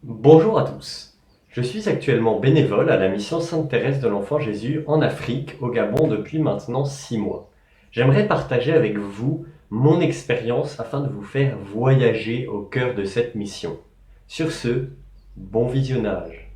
Bonjour à tous. Je suis actuellement bénévole à la mission Sainte-Thérèse de l'Enfant Jésus en Afrique, au Gabon, depuis maintenant 6 mois. J'aimerais partager avec vous mon expérience afin de vous faire voyager au cœur de cette mission. Sur ce, bon visionnage.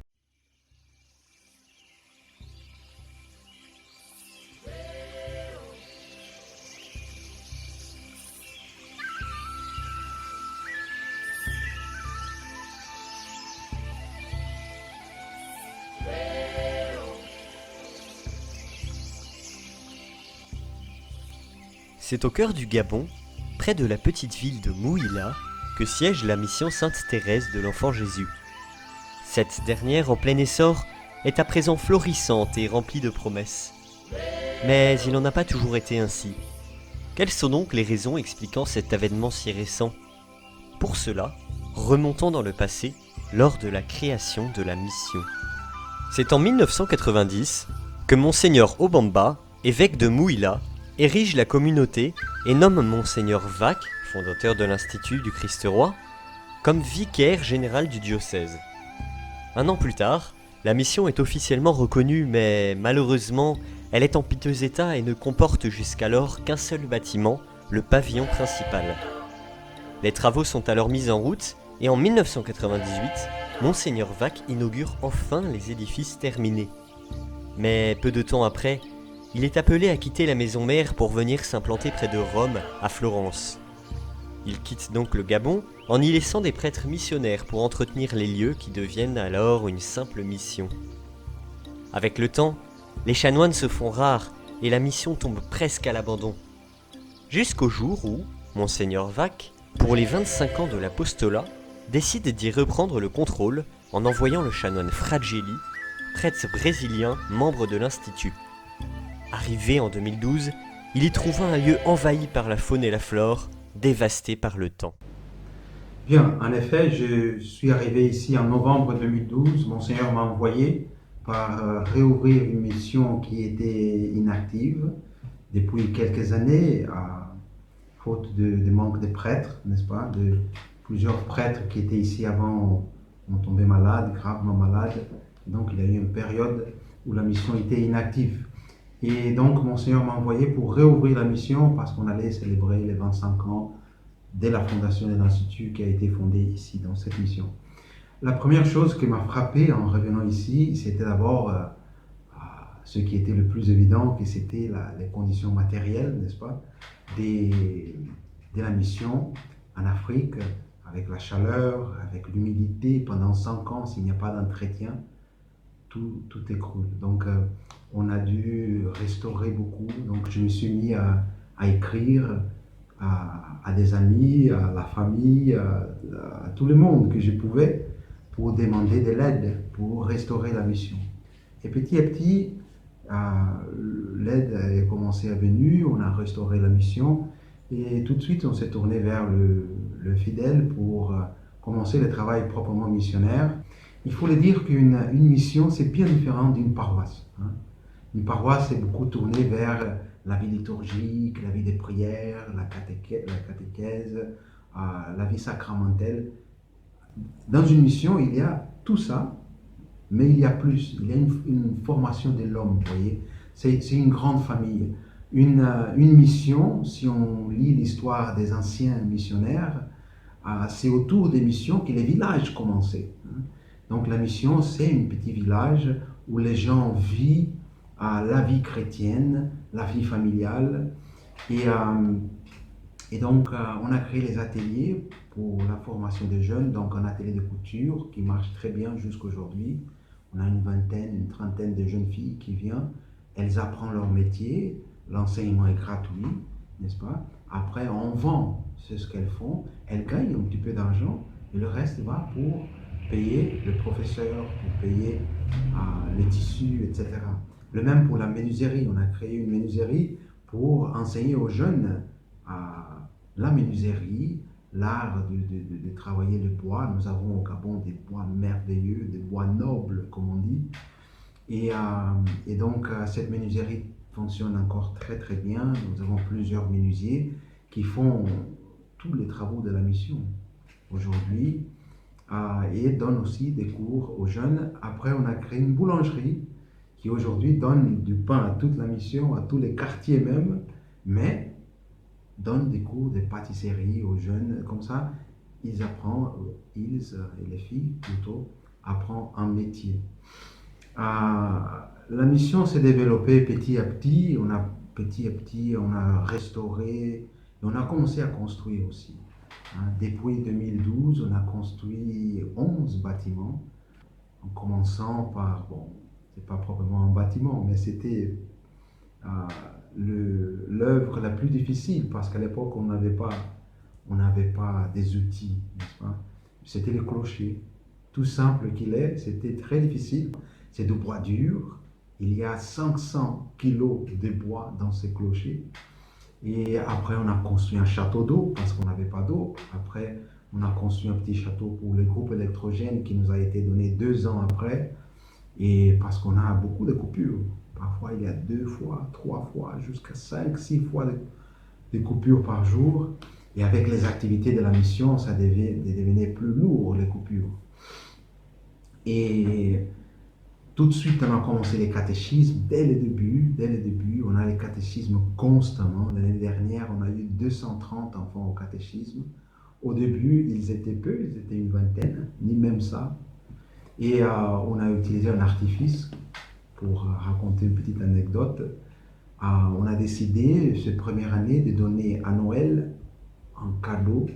C'est au cœur du Gabon, près de la petite ville de Mouila, que siège la mission Sainte-Thérèse de l'Enfant Jésus. Cette dernière, en plein essor, est à présent florissante et remplie de promesses. Mais il n'en a pas toujours été ainsi. Quelles sont donc les raisons expliquant cet avènement si récent? Pour cela, remontons dans le passé, lors de la création de la mission. C'est en 1990 que Monseigneur Obamba, évêque de Mouila, érige la communauté et nomme Monseigneur Vac, fondateur de l'Institut du Christ-Roi, comme vicaire général du diocèse. Un an plus tard, la mission est officiellement reconnue, mais malheureusement, elle est en piteux état et ne comporte jusqu'alors qu'un seul bâtiment, le pavillon principal. Les travaux sont alors mis en route et en 1998, Monseigneur Vac inaugure enfin les édifices terminés. Mais peu de temps après, il est appelé à quitter la maison mère pour venir s'implanter près de Rome, à Florence. Il quitte donc le Gabon en y laissant des prêtres missionnaires pour entretenir les lieux qui deviennent alors une simple mission. Avec le temps, les chanoines se font rares et la mission tombe presque à l'abandon. Jusqu'au jour où, Monseigneur Vac, pour les 25 ans de l'apostolat, décide d'y reprendre le contrôle en envoyant le chanoine Frageli, prêtre brésilien membre de l'Institut. Arrivé en 2012, il y trouva un lieu envahi par la faune et la flore, dévasté par le temps. Bien, en effet, je suis arrivé ici en novembre 2012. Monseigneur m'a envoyé par réouvrir une mission qui était inactive depuis quelques années, à faute de manque de prêtres, n'est-ce pas? Plusieurs prêtres qui étaient ici avant ont tombé malades, gravement malades. Donc il y a eu une période où la mission était inactive. Et donc Monseigneur m'a envoyé pour réouvrir la mission parce qu'on allait célébrer les 25 ans dès la fondation de l'Institut qui a été fondé ici dans cette mission. La première chose qui m'a frappé en revenant ici, c'était d'abord ce qui était le plus évident, que c'était les conditions matérielles, n'est-ce pas, de la mission en Afrique, avec la chaleur, avec l'humidité. Pendant 5 ans, s'il n'y a pas d'entretien, tout écroule. Donc, on a dû restaurer beaucoup. Donc, je me suis mis à écrire à des amis, à la famille, à tout le monde que je pouvais pour demander de l'aide, pour restaurer la mission. Et petit à petit, l'aide a commencé à venir, on a restauré la mission et tout de suite on s'est tourné vers le fidèle pour commencer le travail proprement missionnaire. Il faut le dire qu'une mission c'est bien différent d'une paroisse. Hein. Une paroisse est beaucoup tournée vers la vie liturgique, la vie des prières, la catéchèse, la vie sacramentelle. Dans une mission, il y a tout ça, mais il y a plus. Il y a une formation de l'homme, vous voyez. C'est une grande famille. Une mission, si on lit l'histoire des anciens missionnaires, c'est autour des missions que les villages commençaient. Hein. Donc la mission, c'est un petit village où les gens vivent la vie chrétienne, la vie familiale. Et donc, on a créé les ateliers pour la formation des jeunes, donc un atelier de couture qui marche très bien jusqu'aujourd'hui. On a une vingtaine, une trentaine de jeunes filles qui viennent. Elles apprennent leur métier, l'enseignement est gratuit, n'est-ce pas? Après, on vend ce qu'elles font, elles gagnent un petit peu d'argent et le reste va pour payer le professeur, pour payer les tissus, etc. Le même pour la menuiserie. On a créé une menuiserie pour enseigner aux jeunes la menuiserie, l'art de travailler le bois. Nous avons au Gabon des bois merveilleux, des bois nobles, comme on dit. Et donc, cette menuiserie fonctionne encore très très bien. Nous avons plusieurs menuisiers qui font tous les travaux de la mission aujourd'hui. et donne aussi des cours aux jeunes. Après, on a créé une boulangerie qui aujourd'hui donne du pain à toute la mission, à tous les quartiers même, mais donne des cours de pâtisserie aux jeunes. Comme ça, ils apprennent, ils et les filles plutôt, apprennent un métier. La mission s'est développée petit à petit. Petit à petit, on a restauré et on a commencé à construire aussi. Depuis 2012, on a construit 11 bâtiments, en commençant par, bon, c'est pas proprement un bâtiment, mais c'était euh, l'œuvre la plus difficile parce qu'à l'époque, on n'avait pas des outils, n'est-ce pas? C'était le clocher. Tout simple qu'il est, c'était très difficile. C'est de bois dur. Il y a 500 kilos de bois dans ces clochers. Et après, on a construit un château d'eau parce qu'on n'avait pas d'eau. Après, on a construit un petit château pour le groupe électrogène qui nous a été donné 2 ans après. Et parce qu'on a beaucoup de coupures. Parfois, il y a 2 fois, 3 fois, jusqu'à 5, 6 fois de coupures par jour. Et avec les activités de la mission, ça devenait plus lourd, les coupures. Et tout de suite, on a commencé les catéchismes dès le début. Dès le début, on a les catéchismes constamment. L'année dernière, on a eu 230 enfants au catéchisme. Au début, ils étaient peu, ils étaient une vingtaine, ni même ça. Et on a utilisé un artifice pour raconter une petite anecdote. On a décidé, cette première année, de donner à Noël un cadeau,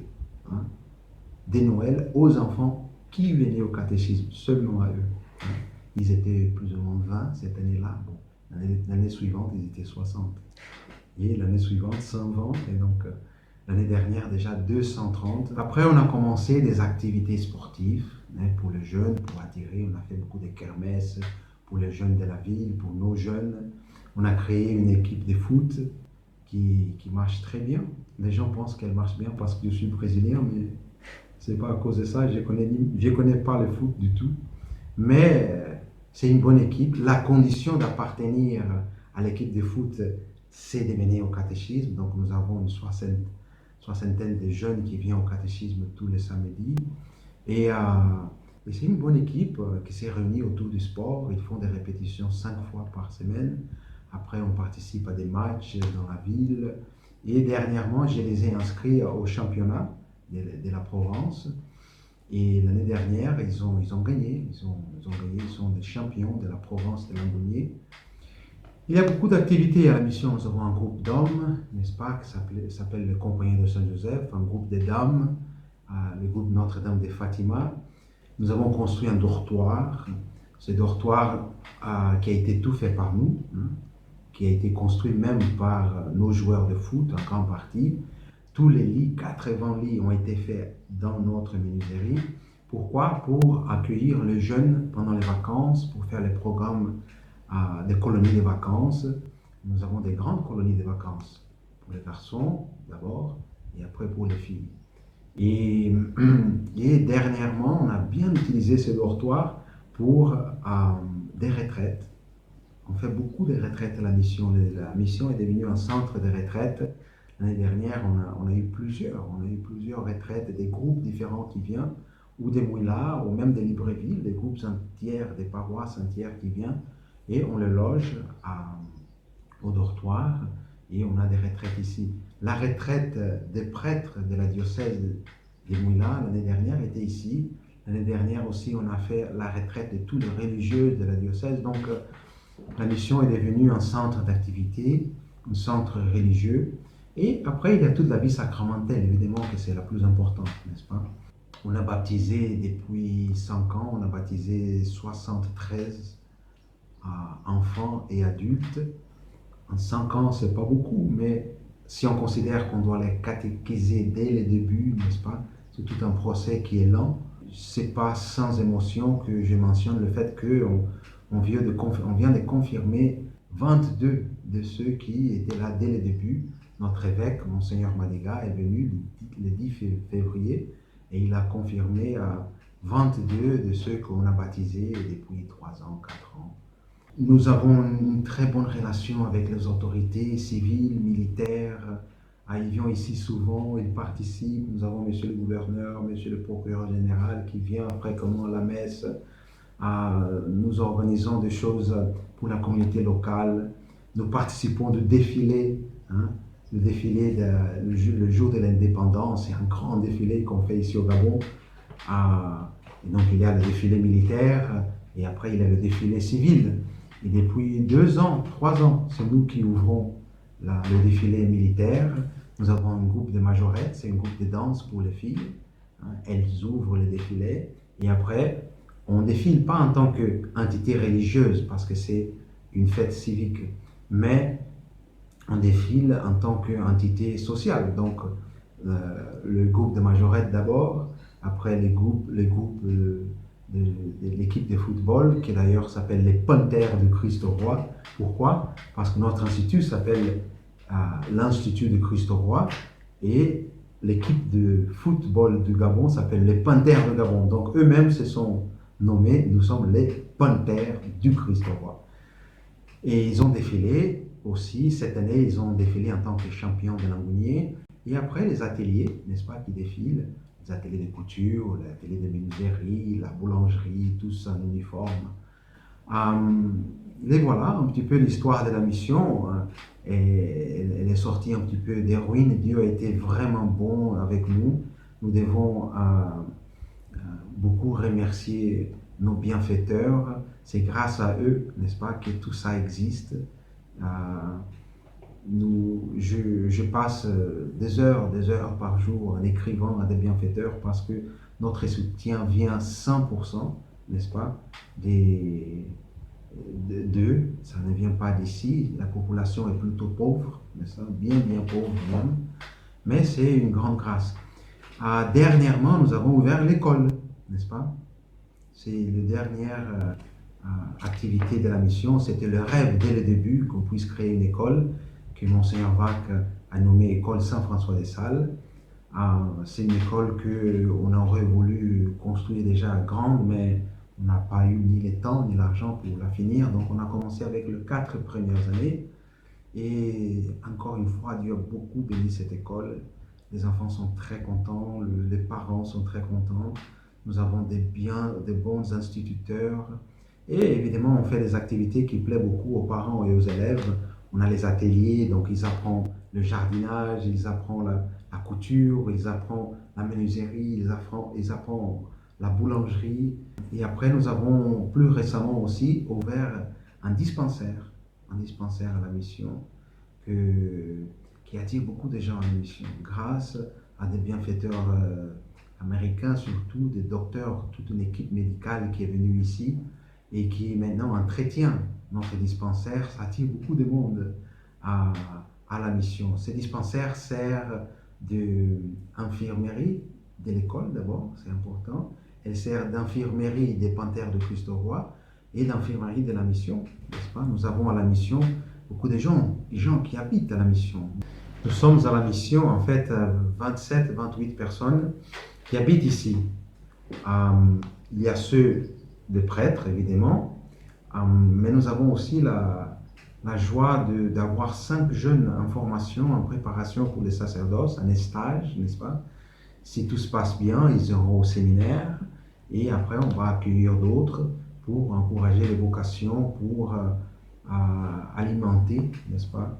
hein, de Noël aux enfants qui venaient au catéchisme, seulement à eux. Ils étaient plus ou moins 20 cette année-là. Bon, l'année suivante, ils étaient 60. Et l'année suivante, 120. Et donc, l'année dernière, déjà 230. Après, on a commencé des activités sportives, hein, pour les jeunes, pour attirer. On a fait beaucoup de kermesses pour les jeunes de la ville, pour nos jeunes. On a créé une équipe de foot qui marche très bien. Les gens pensent qu'elle marche bien parce que je suis brésilien, mais c'est pas à cause de ça. Je connais pas le foot du tout. Mais c'est une bonne équipe. La condition d'appartenir à l'équipe de foot, c'est de venir au catéchisme. Donc nous avons une soixantaine de jeunes qui viennent au catéchisme tous les samedis. Et c'est une bonne équipe qui s'est réunie autour du sport. Ils font des répétitions 5 fois par semaine. Après, on participe à des matchs dans la ville. Et dernièrement, je les ai inscrits au championnat de la Provence. Et l'année dernière, ils ont gagné. Ils ont gagné. Ils sont des champions de la Provence de Langounier. Il y a beaucoup d'activités à la mission. Nous avons un groupe d'hommes, n'est-ce pas, qui s'appelle le Compagnon de Saint-Joseph, un groupe de dames, le groupe Notre-Dame de Fatima. Nous avons construit un dortoir. Ce dortoir qui a été tout fait par nous, hein, qui a été construit même par nos joueurs de foot en grande partie. Tous les lits, 80 lits ont été faits dans notre menuiserie. Pourquoi? Pour accueillir les jeunes pendant les vacances, pour faire les programmes des colonies de vacances. Nous avons des grandes colonies de vacances pour les garçons d'abord et après pour les filles. Et dernièrement, on a bien utilisé ce dortoir pour des retraites. On fait beaucoup de retraites à la mission. La mission est devenue un centre de retraite. L'année dernière, on a eu plusieurs retraites, des groupes différents qui viennent, ou des Mouillas, ou même des Libreville, des groupes entiers, des paroisses entières qui viennent, et on les loge au dortoir, et on a des retraites ici. La retraite des prêtres de la diocèse des Mouillas, l'année dernière, était ici. L'année dernière aussi, on a fait la retraite de tous les religieux de la diocèse. Donc, la mission est devenue un centre d'activité, un centre religieux. Et après, il y a toute la vie sacramentelle, évidemment, que c'est la plus importante, n'est-ce pas? On a baptisé depuis 5 ans, on a baptisé 73 enfants et adultes. En 5 ans, c'est pas beaucoup, mais si on considère qu'on doit les catéchiser dès le début, n'est-ce pas? C'est tout un procès qui est lent. C'est pas sans émotion que je mentionne le fait qu'on vient de confirmer 22 de ceux qui étaient là dès le début. Notre évêque, Monseigneur Madiga, est venu le 10 février et il a confirmé 22 de ceux qu'on a baptisés depuis 3 ans, 4 ans. Nous avons une très bonne relation avec les autorités civiles, militaires, Ils viennent ici souvent, ils participent. Nous avons monsieur le gouverneur, monsieur le procureur général qui vient après comment la messe. Nous organisons des choses pour la communauté locale. Nous participons de défilés, hein, le défilé le jour de l'indépendance. C'est un grand défilé qu'on fait ici au Gabon. Et donc il y a le défilé militaire et après il y a le défilé civil. Et depuis 2 ans, 3 ans, c'est nous qui ouvrons le défilé militaire. Nous avons un groupe de majorettes, c'est un groupe de danse pour les filles. Elles ouvrent le défilé et après, on ne défile pas en tant qu'entité religieuse parce que c'est une fête civique, mais on défile en tant qu'entité sociale. Donc, le groupe de majorettes d'abord, après les groupes de l'équipe de football, qui d'ailleurs s'appelle les Panthères du Christ Roi. Pourquoi? Parce que notre institut s'appelle l'Institut du Christ Roi et l'équipe de football du Gabon s'appelle les Panthères du Gabon. Donc eux-mêmes se sont nommés, nous sommes les Panthères du Christ Roi. Et ils ont défilé aussi, cette année, ils ont défilé en tant que champions de Langounier. Et après, les ateliers, n'est-ce pas, qui défilent, les ateliers de couture, les ateliers de menuiserie, la boulangerie, tous en uniforme. Et voilà un petit peu l'histoire de la mission. Et elle est sortie un petit peu des ruines. Dieu a été vraiment bon avec nous. Nous devons beaucoup remercier nos bienfaiteurs. C'est grâce à eux, n'est-ce pas, que tout ça existe. Je passe des heures par jour en écrivant à des bienfaiteurs parce que notre soutien vient 100%, n'est-ce pas, d'eux. Ça ne vient pas d'ici. La population est plutôt pauvre, n'est-ce pas, bien pauvre même. Mais c'est une grande grâce. Dernièrement, nous avons ouvert l'école, n'est-ce pas? C'est la dernière activité de la mission. C'était le rêve dès le début qu'on puisse créer une école que Monseigneur Vac a nommée École Saint-François-des-Salles. C'est une école qu'on aurait voulu construire déjà grande, mais on n'a pas eu ni le temps ni l'argent pour la finir. Donc on a commencé avec les 4 premières années. Et encore une fois, Dieu a beaucoup béni cette école. Les enfants sont très contents, les parents sont très contents. Nous avons des bons instituteurs. Et évidemment, on fait des activités qui plaisent beaucoup aux parents et aux élèves. On a les ateliers, donc ils apprennent le jardinage, ils apprennent la couture, ils apprennent la menuiserie, ils apprennent la boulangerie. Et après, nous avons plus récemment aussi ouvert un dispensaire à la mission qui attire beaucoup de gens à la mission, grâce à des bienfaiteurs américains, surtout des docteurs, toute une équipe médicale qui est venue ici et qui maintenant entretient notre dispensaire. Ça attire beaucoup de monde à la mission. Ce dispensaire sert d'infirmerie de l'école d'abord, c'est important. Elle sert d'infirmerie des Panthères de Christ Roi et d'infirmerie de la mission, n'est-ce pas? Nous avons à la mission beaucoup de gens qui habitent à la mission. Nous sommes à la mission, en fait, 27, 28 personnes qui habitent ici. Il y a ceux des prêtres, évidemment, mais nous avons aussi la joie d'avoir 5 jeunes en formation, en préparation pour les sacerdoces, un stage, n'est-ce pas? Si tout se passe bien, ils iront au séminaire et après on va accueillir d'autres pour encourager les vocations, pour alimenter, n'est-ce pas,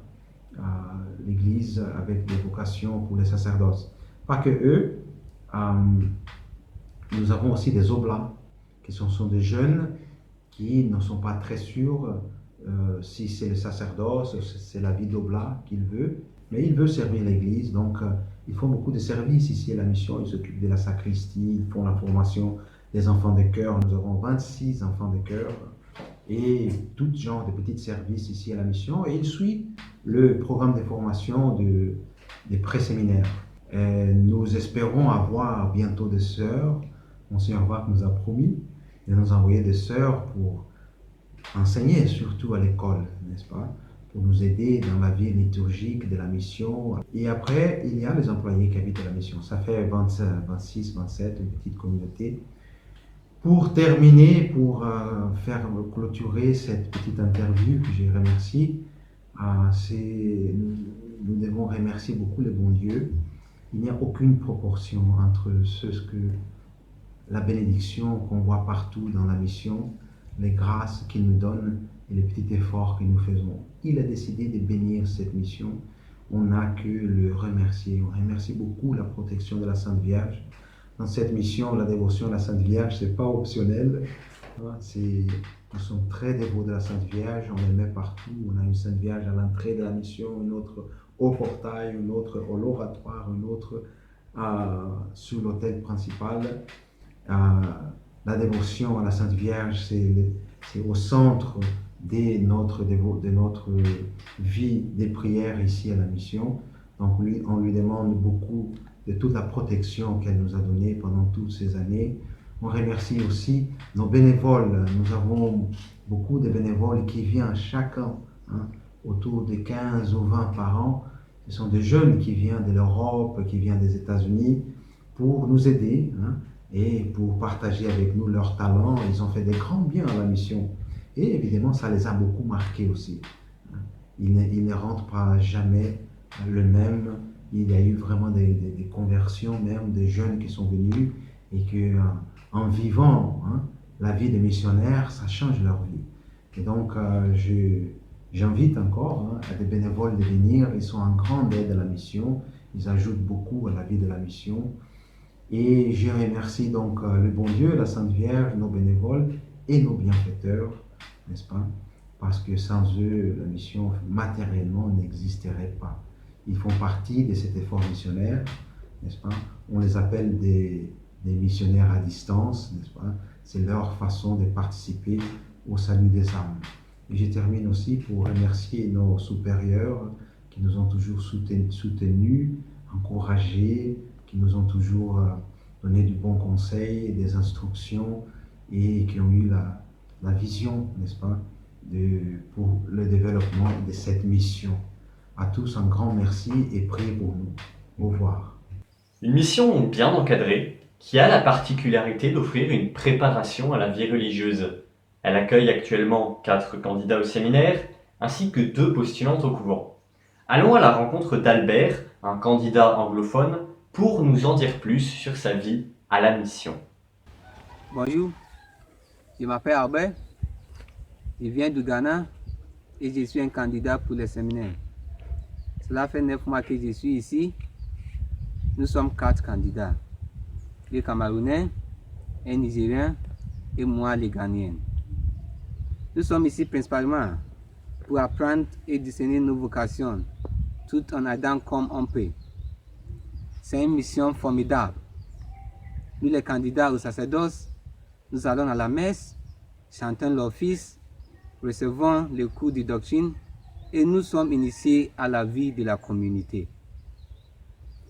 l'Église avec des vocations pour les sacerdoces. Pas que eux, nous avons aussi des oblats, qui sont des jeunes qui ne sont pas très sûrs si c'est le sacerdoce, c'est la vie d'oblat qu'il veut, mais il veut servir l'Église, donc ils font beaucoup de services ici à la mission. Ils s'occupent de la sacristie, ils font la formation des enfants de chœur. Nous avons 26 enfants de chœur et tout genre de petits services ici à la mission. Et ils suivent le programme de formation des pré-séminaires. Nous espérons avoir bientôt des sœurs. Monseigneur Vac nous a promis de nous envoyer des sœurs pour enseigner, surtout à l'école, n'est-ce pas? Pour nous aider dans la vie liturgique de la mission. Et après, il y a les employés qui habitent à la mission. Ça fait 26, 27, une petite communauté. Pour terminer, pour faire clôturer cette petite interview que je remercie, nous devons remercier beaucoup le bon Dieu. Il n'y a aucune proportion entre la bénédiction qu'on voit partout dans la mission, les grâces qu'il nous donne et les petits efforts que nous faisons. Il a décidé de bénir cette mission. On n'a que le remercier. On remercie beaucoup la protection de la Sainte Vierge. Dans cette mission, la dévotion à la Sainte Vierge, ce n'est pas optionnel. Nous sommes très dévots de la Sainte Vierge, on les met partout. On a une Sainte Vierge à l'entrée de la mission, une autre au portail, une autre au l'oratoire, une autre sur l'autel principal. La dévotion à la Sainte Vierge, c'est au centre de notre vie des prières ici à la mission. Donc on lui demande beaucoup de toute la protection qu'elle nous a donnée pendant toutes ces années. On remercie aussi nos bénévoles. Nous avons beaucoup de bénévoles qui viennent chacun, autour de 15 ou 20 par an. Ce sont des jeunes qui viennent de l'Europe, qui viennent des États-Unis pour nous aider et pour partager avec nous leurs talents. Ils ont fait des grands biens à la mission. Et évidemment, ça les a beaucoup marqués aussi. Ils ne rentrent pas jamais le même. Il y a eu vraiment des conversions, même des jeunes qui sont venus et que en vivant la vie des missionnaires, ça change leur vie. Et donc, j'invite encore à des bénévoles de venir. Ils sont en grande aide à la mission. Ils ajoutent beaucoup à la vie de la mission. Et je remercie donc le bon Dieu, la Sainte Vierge, nos bénévoles et nos bienfaiteurs, n'est-ce pas? Parce que sans eux, la mission matériellement n'existerait pas. Ils font partie de cet effort missionnaire, n'est-ce pas? On les appelle des missionnaires à distance, n'est-ce pas? C'est leur façon de participer au salut des âmes. Et je termine aussi pour remercier nos supérieurs qui nous ont toujours soutenus, encouragés, qui nous ont toujours donné du bon conseil, des instructions et qui ont eu la vision, n'est-ce pas, pour le développement de cette mission. À tous, un grand merci et priez pour nous. Au revoir. Une mission bien encadrée qui a la particularité d'offrir une préparation à la vie religieuse. Elle accueille actuellement 4 candidats au séminaire ainsi que 2 postulantes au couvent. Allons à la rencontre d'Albert, un candidat anglophone, pour nous en dire plus sur sa vie à la mission. Bonjour, je m'appelle Albert, je viens du Ghana et je suis un candidat pour le séminaire. Cela fait 9 mois que je suis ici. Nous sommes 4 candidats, les Camerounais, un Nigérien et moi les Ghanéens. Nous sommes ici principalement pour apprendre et discerner nos vocations, tout en aidant comme on peut. C'est une mission formidable. Nous les candidats au sacerdoce, nous allons à la messe, chantons l'office, recevons les cours de doctrine et nous sommes initiés à la vie de la communauté.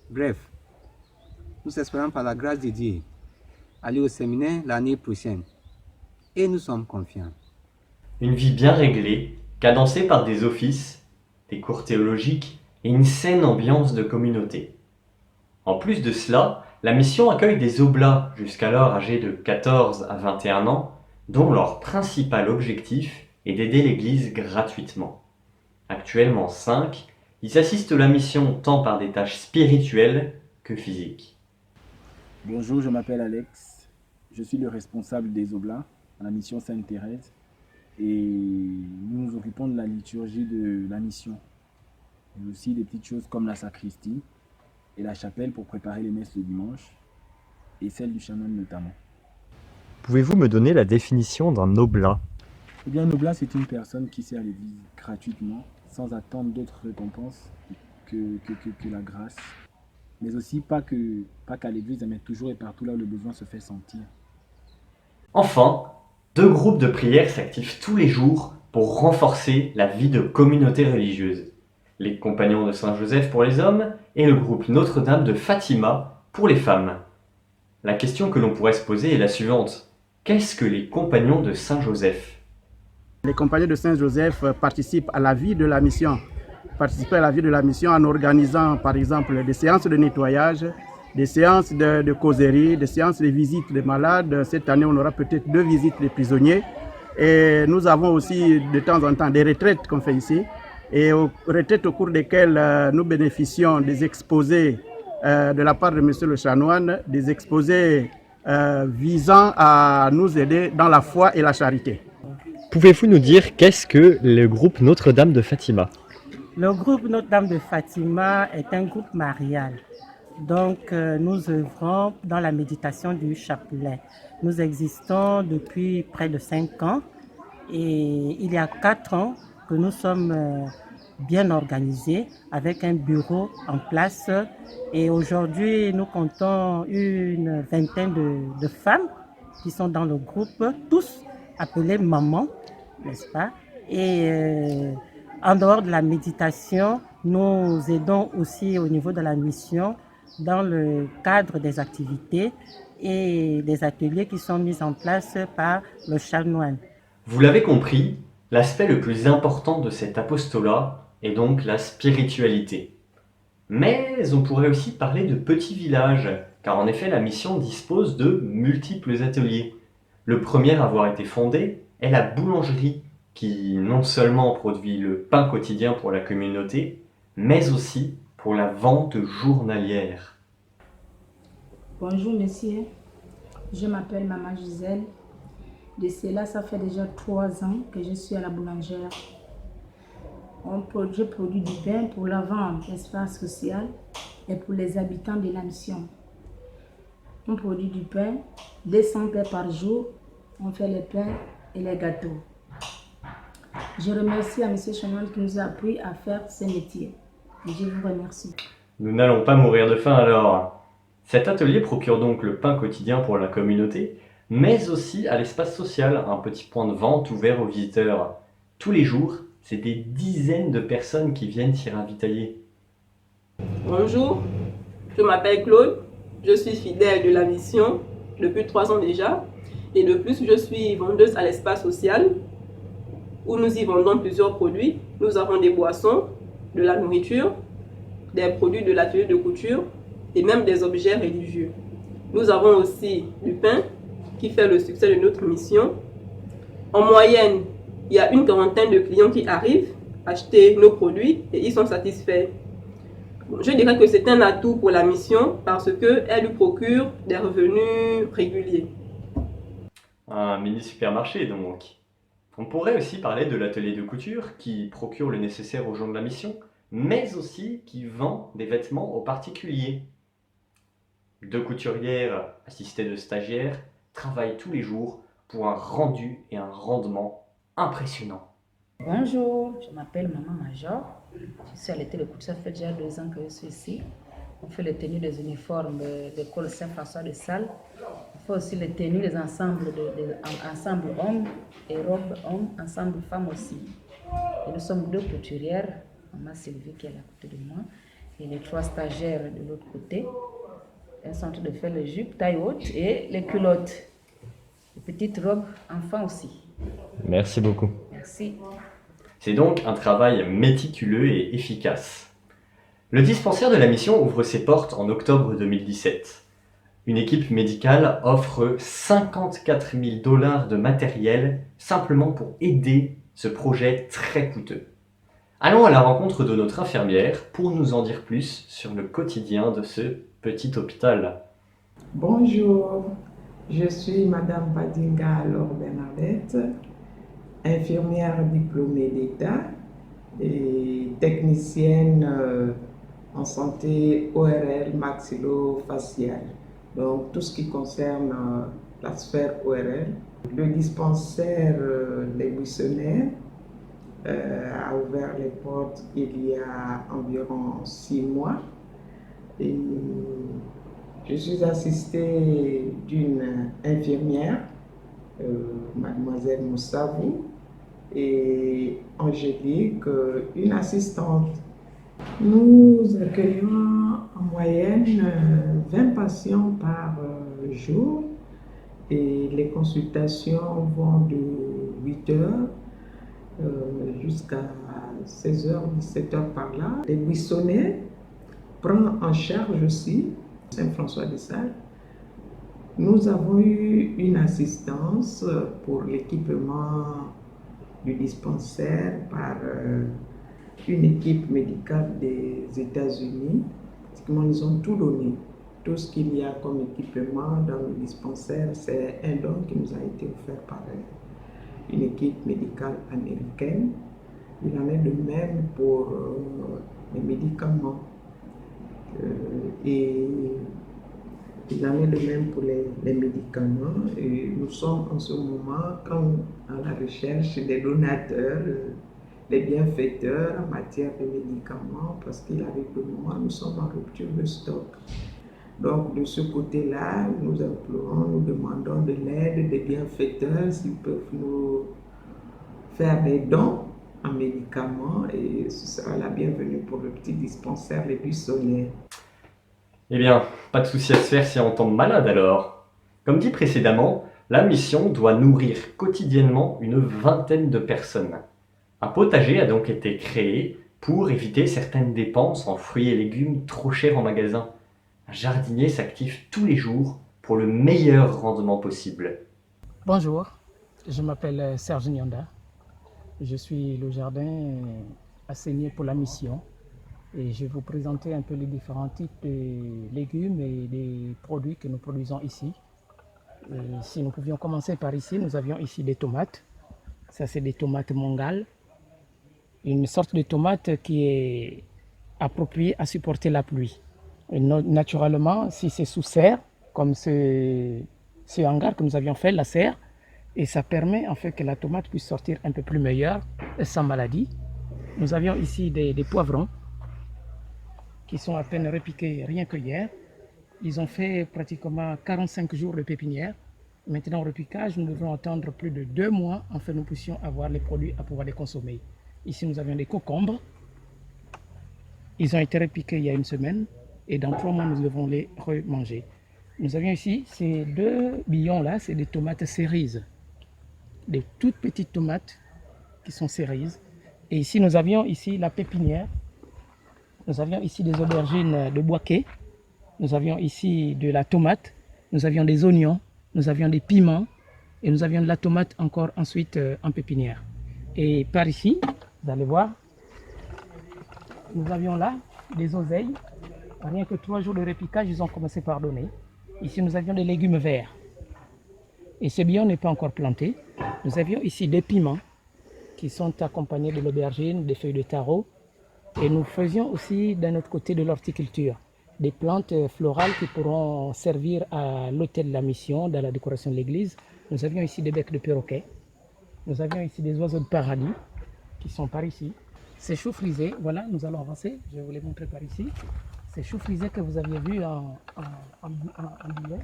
Bref, nous espérons par la grâce de Dieu aller au séminaire l'année prochaine et nous sommes confiants. Une vie bien réglée, cadencée par des offices, des cours théologiques et une saine ambiance de communauté. En plus de cela, la mission accueille des oblats jusqu'alors âgés de 14 à 21 ans, dont leur principal objectif est d'aider l'Église gratuitement. Actuellement 5, ils assistent à la mission tant par des tâches spirituelles que physiques. Bonjour, je m'appelle Alex, je suis le responsable des Oblats à la mission Sainte-Thérèse et nous nous occupons de la liturgie de la mission, mais aussi des petites choses comme la sacristie et la chapelle pour préparer les messes le dimanche et celle du chaman notamment. Pouvez-vous me donner la définition d'un oblat? Eh bien, un oblat, c'est une personne qui sert l'Église gratuitement, sans attendre d'autres récompenses que la grâce. Mais aussi pas qu'à l'Église, mais toujours et partout là où le besoin se fait sentir. Enfin, 2 groupes de prière s'activent tous les jours pour renforcer la vie de communauté religieuse. Les Compagnons de Saint-Joseph pour les hommes et le groupe Notre-Dame de Fatima pour les femmes. La question que l'on pourrait se poser est la suivante. Qu'est-ce que les Compagnons de Saint-Joseph? Les Compagnons de Saint-Joseph participent à la vie de la mission. Participent à la vie de la mission en organisant par exemple des séances de nettoyage, des séances de causerie, des séances de visite des malades. Cette année, on aura peut-être 2 visites des prisonniers. Et nous avons aussi de temps en temps des retraites qu'on fait ici. et aux retraites au cours desquelles nous bénéficions des exposés de la part de M. le chanoine, des exposés visant à nous aider dans la foi et la charité. Pouvez-vous nous dire qu'est-ce que le groupe Notre-Dame de Fatima? Le groupe Notre-Dame de Fatima est un groupe marial. Donc, nous œuvrons dans la méditation du chapelet. Nous existons depuis près de 5 ans et il y a 4 ans que nous sommes bien organisés avec un bureau en place. Et aujourd'hui, nous comptons une vingtaine de femmes qui sont dans le groupe, tous appelés mamans, n'est-ce pas? Et en dehors de la méditation, nous aidons aussi au niveau de la mission dans le cadre des activités et des ateliers qui sont mis en place par le chanoine. Vous l'avez compris, l'aspect le plus important de cet apostolat est donc la spiritualité. Mais on pourrait aussi parler de petits villages, car en effet la mission dispose de multiples ateliers. Le premier à avoir été fondé est la boulangerie, qui non seulement produit le pain quotidien pour la communauté, mais aussi pour la vente journalière. Bonjour messieurs, je m'appelle Maman Gisèle. De cela, ça fait déjà 3 ans que je suis à la boulangère. Je produis du pain pour la vente, espace social et pour les habitants de la mission. On produit du pain, 200 pains par jour, on fait les pains et les gâteaux. Je remercie à M. Chanoine qui nous a appris à faire ce métier. Et je vous remercie. Nous n'allons pas mourir de faim alors. Cet atelier procure donc le pain quotidien pour la communauté, mais aussi à l'espace social, un petit point de vente ouvert aux visiteurs. Tous les jours, c'est des dizaines de personnes qui viennent s'y ravitailler. Bonjour, je m'appelle Claude, je suis fidèle de la mission depuis 3 ans déjà, et de plus je suis vendeuse à l'espace social où nous y vendons plusieurs produits. Nous avons des boissons, de la nourriture, des produits de l'atelier de couture et même des objets religieux. Nous avons aussi du pain qui fait le succès de notre mission. En moyenne, il y a une quarantaine de clients qui arrivent acheter nos produits et ils sont satisfaits. Je dirais que c'est un atout pour la mission parce qu'elle lui procure des revenus réguliers. Un mini supermarché donc. On pourrait aussi parler de l'atelier de couture qui procure le nécessaire aux gens de la mission, mais aussi qui vend des vêtements aux particuliers. 2 couturières assistées de stagiaires travaillent tous les jours pour un rendu et un rendement impressionnant. Bonjour, je m'appelle Maman Major. Je suis à l'été de couture, ça fait déjà 2 ans que je suis ici. On fait les tenues des uniformes de l'école Saint-François de Sales. On fait aussi les tenues des ensembles, ensemble hommes et robes hommes, ensemble femmes aussi. Et nous sommes 2 couturières, Maman Sylvie qui est à côté de moi, et les 3 stagiaires de l'autre côté. Elles sont en train de faire les jupes taille haute et les culottes. Les petites robes enfants aussi. Merci beaucoup. Merci. C'est donc un travail méticuleux et efficace. Le dispensaire de la mission ouvre ses portes en octobre 2017. Une équipe médicale offre 54 000 $ de matériel simplement pour aider ce projet très coûteux. Allons à la rencontre de notre infirmière pour nous en dire plus sur le quotidien de ce petit hôpital. Bonjour, je suis Madame Badinga Laure Bernadette, infirmière diplômée d'État et technicienne en santé ORL maxillo-faciale. Donc tout ce qui concerne la sphère ORL. Le dispensaire Les Buissonnaires a ouvert les portes il y a environ 6 mois. Et je suis assistée d'une infirmière, Mademoiselle Moussavou, et Angélique, une assistante. Nous accueillons en moyenne 20 patients par jour et les consultations vont de 8 heures jusqu'à 16 h, 17 h par là. Les Buissonnais prend en charge aussi Saint-François de Sales. Nous avons eu une assistance pour l'équipement du dispensaire par une équipe médicale des États-Unis. Pratiquement, ils ont tout donné. Tout ce qu'il y a comme équipement dans le dispensaire, c'est un don qui nous a été offert par une équipe médicale américaine. Il en est de même pour les médicaments. Et il en est de même pour les médicaments. Et nous sommes en ce moment à la recherche des donateurs, des bienfaiteurs en matière de médicaments, parce qu'avec le moment, nous sommes en rupture de stock. Donc, de ce côté-là, nous implorons, nous demandons de l'aide des bienfaiteurs s'ils peuvent nous faire des dons en médicaments, et ce sera la bienvenue pour le petit dispensaire Les Buissonniers. Eh bien, pas de souci à se faire si on tombe malade alors. Comme dit précédemment, la mission doit nourrir quotidiennement une vingtaine de personnes. Un potager a donc été créé pour éviter certaines dépenses en fruits et légumes trop chers en magasin. Un jardinier s'active tous les jours pour le meilleur rendement possible. Bonjour, je m'appelle Serge Nyanda. Je suis le jardin assigné pour la mission et je vais vous présenter un peu les différents types de légumes et des produits que nous produisons ici. Et si nous pouvions commencer par ici, nous avions ici des tomates. Ça, c'est des tomates mongales, une sorte de tomate qui est appropriée à supporter la pluie. Et naturellement, si c'est sous serre, comme ce hangar que nous avions fait, la serre, et ça permet en fait que la tomate puisse sortir un peu plus meilleure, sans maladie. Nous avions ici des poivrons qui sont à peine repiqués rien que hier. Ils ont fait pratiquement 45 jours de pépinière. Maintenant, au repiquage, nous devons attendre plus de 2 mois afin que nous puissions avoir les produits à pouvoir les consommer. Ici, nous avions des concombres. Ils ont été repiqués il y a 1 semaine et dans 3 mois, nous devons les remanger. Nous avions ici ces 2 billons-là, c'est des tomates cerises. Des toutes petites tomates qui sont cerises. Et ici, nous avions ici la pépinière. Nous avions ici des aubergines de Boaké. Nous avions ici de la tomate. Nous avions des oignons. Nous avions des piments. Et nous avions de la tomate encore ensuite en pépinière. Et par ici, vous allez voir, nous avions là des oseilles. Rien que 3 jours de repiquage, ils ont commencé par donner. Ici, nous avions des légumes verts. Et ce billon n'est pas encore planté. Nous avions ici des piments qui sont accompagnés de l'aubergine, des feuilles de taro. Et nous faisions aussi d'un autre côté de l'horticulture, des plantes florales qui pourront servir à l'hôtel de la mission, dans la décoration de l'église. Nous avions ici des becs de perroquet. Nous avions ici des oiseaux de paradis qui sont par ici. Ces choux frisés, voilà, nous allons avancer. Je vais vous les montrer par ici. Ces choux frisés que vous aviez vus en billet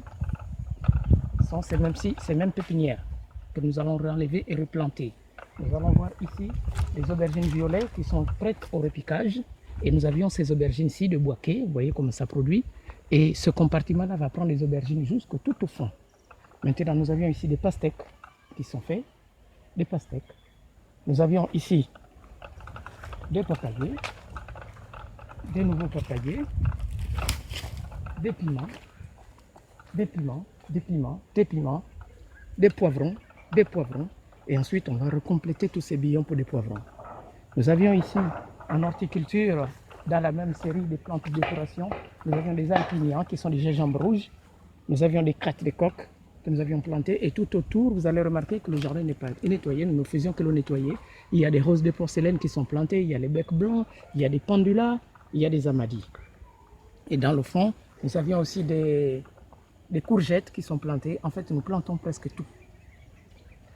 sont ces mêmes pépinières que nous allons enlever et replanter. Nous allons voir ici les aubergines violettes qui sont prêtes au repiquage. Et nous avions ces aubergines-ci de Boaké, vous voyez comment ça produit. Et ce compartiment-là va prendre les aubergines jusqu'au tout au fond. Maintenant, nous avions ici des pastèques qui sont faits, des pastèques. Nous avions ici des papayers, des nouveaux papayers, des piments, des piments, des piments, des piments, des poivrons, et ensuite on va recompléter tous ces billons pour des poivrons. Nous avions ici en horticulture, dans la même série des plantes de décoration, nous avions des alpiniens qui sont des gingembre rouges, nous avions des crêtes de coque que nous avions plantées, et tout autour vous allez remarquer que le jardin n'est pas nettoyé, nous ne faisions que le nettoyer. Il y a des roses de porcelaine qui sont plantées, il y a les becs blancs, il y a des pendulas, il y a des amadis. Et dans le fond, nous avions aussi des courgettes qui sont plantées. En fait, nous plantons presque tout.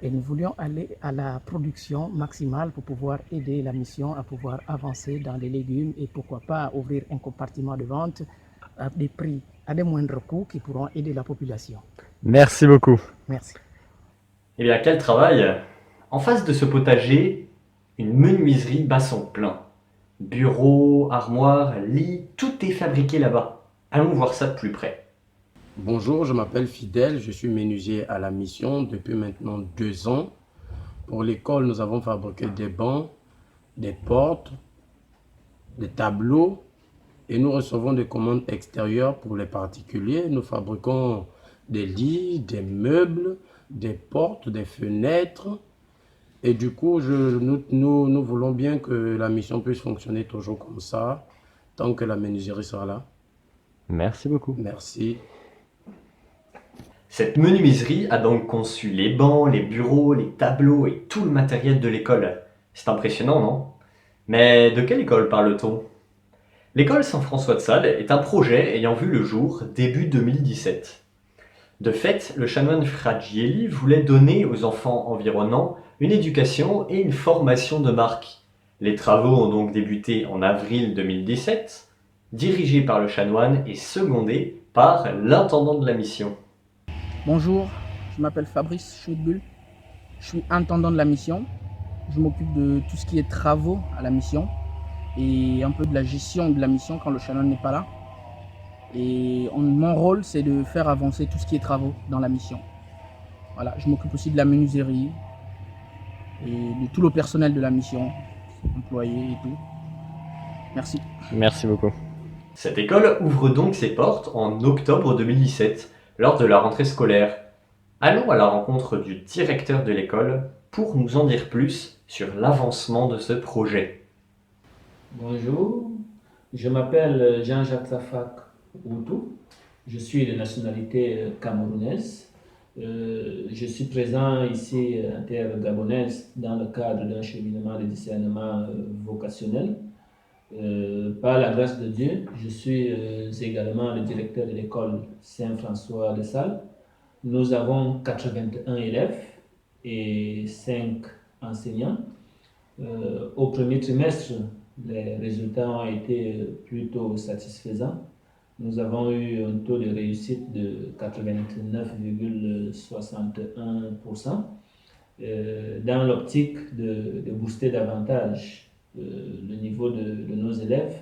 Et nous voulions aller à la production maximale pour pouvoir aider la mission à pouvoir avancer dans les légumes et pourquoi pas ouvrir un compartiment de vente à des prix, à des moindres coûts qui pourront aider la population. Merci beaucoup. Merci. Eh bien, quel travail! En face de ce potager, une menuiserie bat son plein. Bureaux, armoires, lits, tout est fabriqué là-bas. Allons voir ça de plus près. Bonjour, je m'appelle Fidèle, je suis menuisier à la mission depuis maintenant 2 ans. Pour l'école, nous avons fabriqué des bancs, des portes, des tableaux et nous recevons des commandes extérieures pour les particuliers. Nous fabriquons des lits, des meubles, des portes, des fenêtres Et du coup, nous voulons bien que la mission puisse fonctionner toujours comme ça, tant que la menuiserie sera là. Merci beaucoup. Merci. Cette menuiserie a donc conçu les bancs, les bureaux, les tableaux et tout le matériel de l'école. C'est impressionnant, non? Mais de quelle école parle-t-on? L'école Saint-François de Sales est un projet ayant vu le jour début 2017. De fait, le chanoine Fragielli voulait donner aux enfants environnants une éducation et une formation de marque. Les travaux ont donc débuté en avril 2017, dirigés par le chanoine et secondés par l'intendant de la mission. Bonjour, je m'appelle Fabrice Choudbull, je suis intendant de la mission. Je m'occupe de tout ce qui est travaux à la mission et un peu de la gestion de la mission quand le chanoine n'est pas là. Et mon rôle, c'est de faire avancer tout ce qui est travaux dans la mission. Voilà, je m'occupe aussi de la menuiserie et de tout le personnel de la mission, employés et tout. Merci. Merci beaucoup. Cette école ouvre donc ses portes en octobre 2017, lors de la rentrée scolaire. Allons à la rencontre du directeur de l'école pour nous en dire plus sur l'avancement de ce projet. Bonjour, je m'appelle Jean-Jacques Safak Outou, je suis de nationalité camerounaise. Je suis présent ici en terre gabonaise dans le cadre d'un cheminement de discernement vocationnel. Par la grâce de Dieu, je suis également le directeur de l'école Saint-François de Sales. Nous avons 81 élèves et 5 enseignants. Au premier trimestre, les résultats ont été plutôt satisfaisants. Nous avons eu un taux de réussite de 89,61%. Dans l'optique de booster davantage le niveau de nos élèves,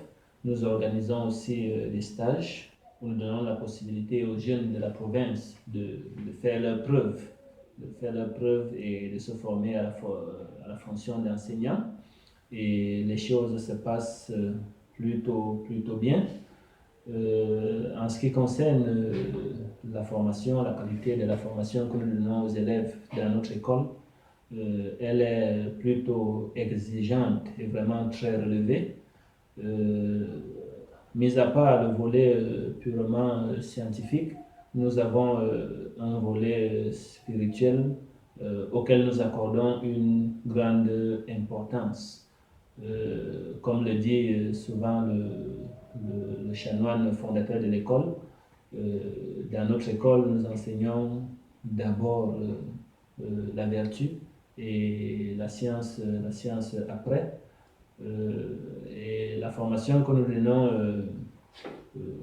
nous organisons aussi des stages où nous donnons la possibilité aux jeunes de la province de faire leurs preuves, et de se former à la fonction d'enseignant. Et les choses se passent plutôt bien. En ce qui concerne la formation, la qualité de la formation que nous donnons aux élèves dans notre école, elle est plutôt exigeante et vraiment très relevée. Mis à part le volet purement scientifique, nous avons un volet spirituel auquel nous accordons une grande importance. Comme le dit souvent le chanoine fondateur de l'école, dans notre école, nous enseignons d'abord la vertu et la science après. Et la formation que nous donnons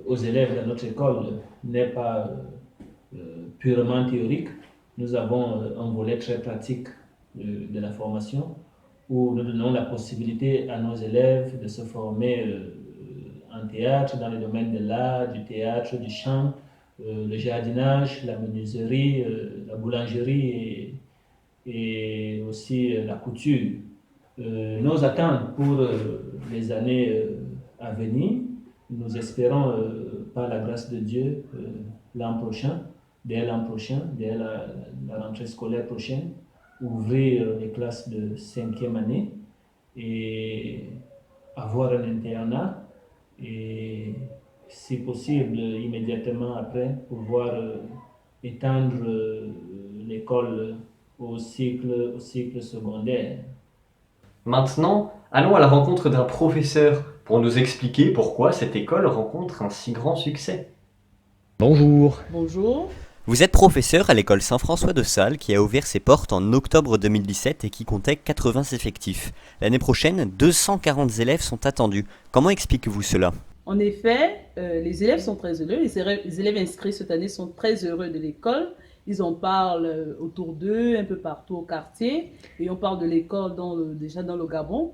aux élèves de notre école n'est pas purement théorique. Nous avons un volet très pratique de la formation où nous donnons la possibilité à nos élèves de se former en théâtre, dans les domaines de l'art, du théâtre, du chant, le jardinage, la menuiserie, la boulangerie et aussi la couture. Nos attentes pour les années à venir, nous espérons par la grâce de Dieu dès la rentrée scolaire prochaine, ouvrir les classes de 5e année et avoir un internat et si possible immédiatement après pouvoir étendre l'école au cycle secondaire. Maintenant, allons à la rencontre d'un professeur pour nous expliquer pourquoi cette école rencontre un si grand succès. Bonjour. Bonjour. Vous êtes professeur à l'école Saint-François de Sales qui a ouvert ses portes en octobre 2017 et qui comptait 80 effectifs. L'année prochaine, 240 élèves sont attendus. Comment expliquez-vous cela ? En effet, les élèves sont très heureux. Les élèves inscrits cette année sont très heureux de l'école. Ils en parlent autour d'eux, un peu partout au quartier. Et on parle de l'école déjà dans le Gabon.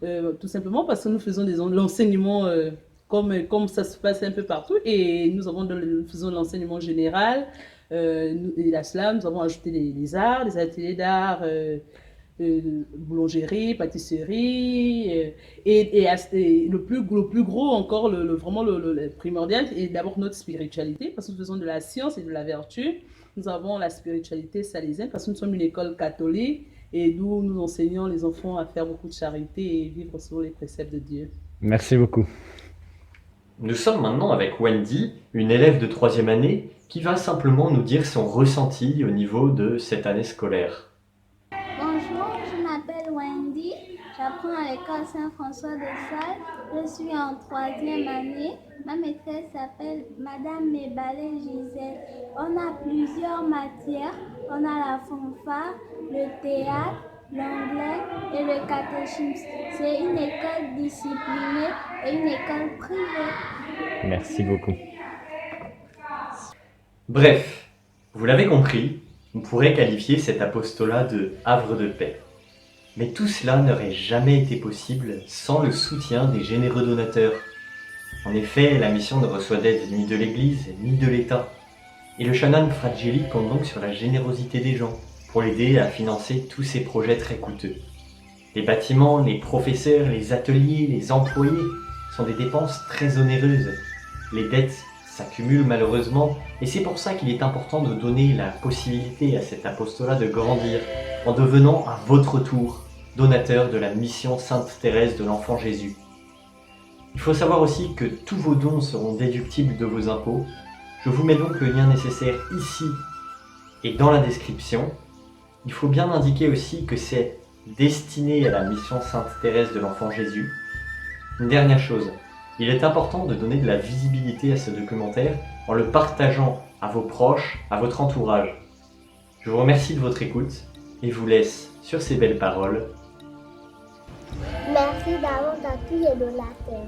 Tout simplement parce que nous faisons l'enseignement comme ça se passe un peu partout. Et nous faisons l'enseignement général. Et à cela, nous avons ajouté les arts, les ateliers d'art, boulangerie, pâtisserie. Et le plus gros encore, vraiment le primordial, est d'abord notre spiritualité. Parce que nous faisons de la science et de la vertu. Nous avons la spiritualité salésienne parce que nous sommes une école catholique Et nous enseignons les enfants à faire beaucoup de charité et vivre selon les préceptes de Dieu. Merci beaucoup. Nous sommes maintenant avec Wendy, une élève de 3e année, qui va simplement nous dire son ressenti au niveau de cette année scolaire. Bonjour, je m'appelle Wendy, j'apprends à l'école Saint-François de Sales, je suis en 3e année. Ma maîtresse s'appelle Madame Mébalé Gisèle. On a plusieurs matières, on a la fanfare, le théâtre, l'anglais et le catéchisme. C'est une école disciplinée et une école privée. Merci beaucoup. Bref, vous l'avez compris, on pourrait qualifier cet apostolat de havre de paix. Mais tout cela n'aurait jamais été possible sans le soutien des généreux donateurs. En effet, la mission ne reçoit d'aide ni de l'Église ni de l'État. Et le Shannon Fragili compte donc sur la générosité des gens pour l'aider à financer tous ces projets très coûteux. Les bâtiments, les professeurs, les ateliers, les employés sont des dépenses très onéreuses. Les dettes s'accumulent malheureusement et c'est pour ça qu'il est important de donner la possibilité à cet apostolat de grandir en devenant à votre tour donateur de la mission Sainte Thérèse de l'Enfant Jésus. Il faut savoir aussi que tous vos dons seront déductibles de vos impôts. Je vous mets donc le lien nécessaire ici et dans la description. Il faut bien indiquer aussi que c'est destiné à la mission Sainte Thérèse de l'Enfant Jésus. Une dernière chose, il est important de donner de la visibilité à ce documentaire en le partageant à vos proches, à votre entourage. Je vous remercie de votre écoute et vous laisse sur ces belles paroles. Merci d'avoir appuyé de la terre.